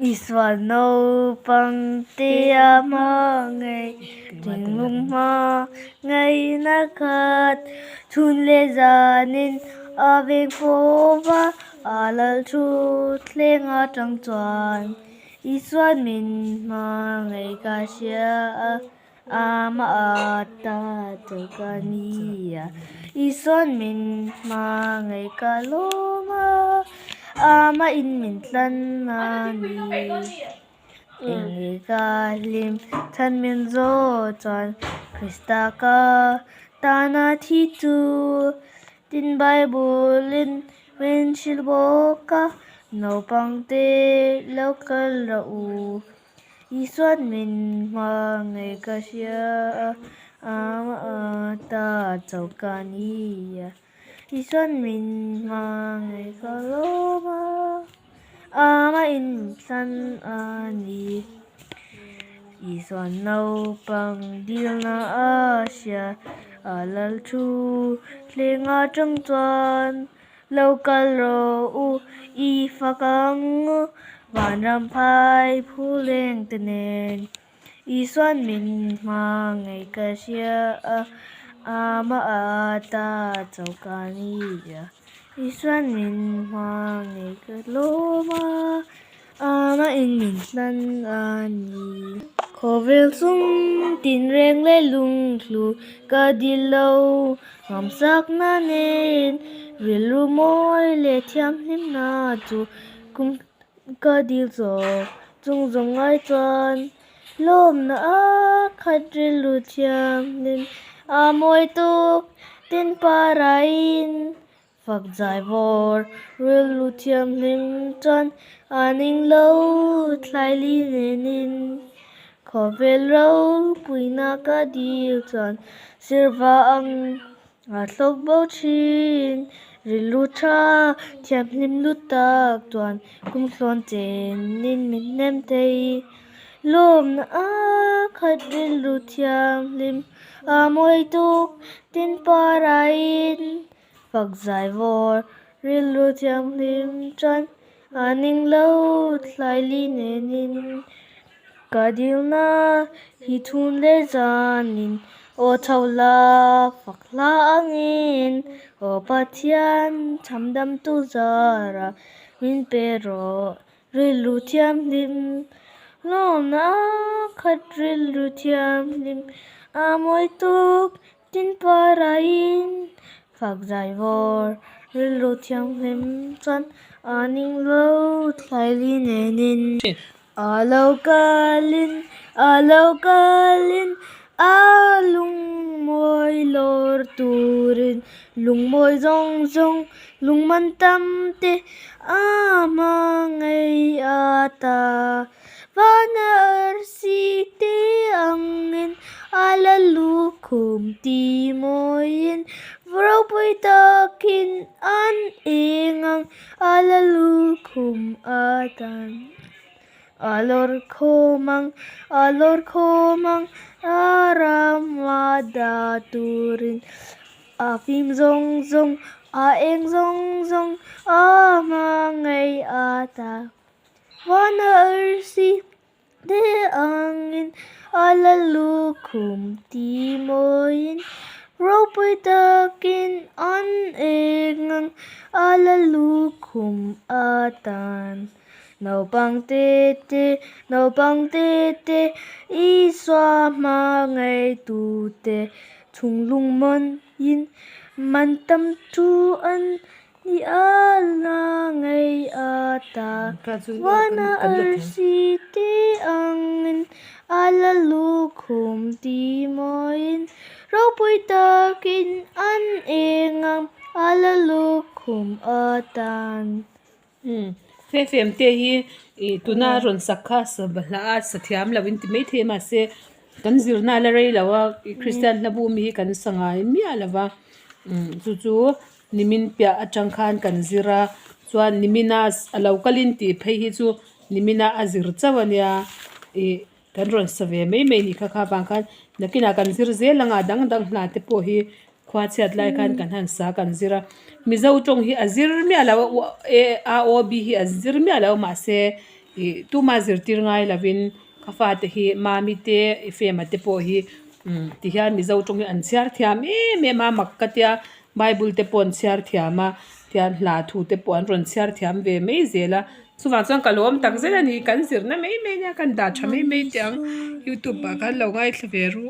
Iswa no pang tia ma ngay tình lung ma ngay na khat chun le zanin aveng pho va alal thu tlenga tang chuan Iswan min ma ngay ka sia ama ata chokania Iswan min ma ngay ka loma ama in min tlan na ni ingi ka lim than min zo chuan Krista ka tana thi tu tin Bible in wen shil boka no pang te local ra u Iswan min ma ngay ka sia ama ata chokania Iswan min ma ngay ka loma ama in tlan ani Iswan no pang dil na asya alal thu tlenga tang chuan local ro u I fakang van ram phai phu leng tenen Iswan min ma ngay ka sia ama ata chokania Iswan min ma ngay ka loma ama in min tlan ani Khovel sung tin reng le lung thlu ka dilo ngam sak na nen ril ru moi le thiam hlim na chu kum ka dil zo chung zong ai chuan lom na a khat ril ru thiam hlim a moi tu tin parain phak zai vor ril ru thiam hlim chuan aning lo thlai li nenin Khovel ro puina ka dil chuan sirva ang a thlok bo thin ril ru tha thiam hlim lu tak chuan kum thlawn chen nin min nem thei lom na a khat ril ru thiam hlim a moi tuk tin parain phak zai vor ril ru thiam hlim chuan aning lo thlai li nenin kadil na hi thun le zanin o thola fakla angin o pathian chamdam tu zara min pero ril ru thiam hlim lom na khat ril ru thiam hlim a moi tuk tin parain phak zai vor ril ru thiam hlim chuan aning lo thlai li nenin alo kalin alung moi lor turin lung moi zong zong lung man tam te ama ngay ata vana arsi te angin alalu khum ti moin vro pui takin an engang alalu khum atan alor khomang aram wada turin afim zong zong a eng zong zong ama ngay ata wana arsi de angin alalu khum ti moin ropoi takin an engang alalu khum atan no pang te te Iswa ma ngay tu te chung lung mon yin man tam tu an ni ala ngay ata wana arsi te angin alalu khum ti moin ropoi takin an engang alalu khum atan femfemtea hi tuna ron sakha sabla sathiam lawin ti mai thema se kan zirna la rei lawa Christian na bu mi kan sanga mi alawa chu nimin pya atang khan kan zira chuan nimina alokalin ti phei hi chu nimina azir chawania kan ron save mai ni kha bang khan nakina kan zir ze langa dang hna te po hi khwa chat lai khan kan han sa kan zira mizo tong hi azir mi alawa a o b hi azir mi alawa ma se tu ma zirtir ngai lavin fapate hi mami te femate po hi ti hian mi zo tong an siar thiam ma makkatia bible te pon siar thiama tian hla thu te pon ron siar thiam ve mei zela chuwang chuan kalom tak zela ni kan zirna mei nya kan da tha mei tiang youtube ba kan lo ngai thla ve ru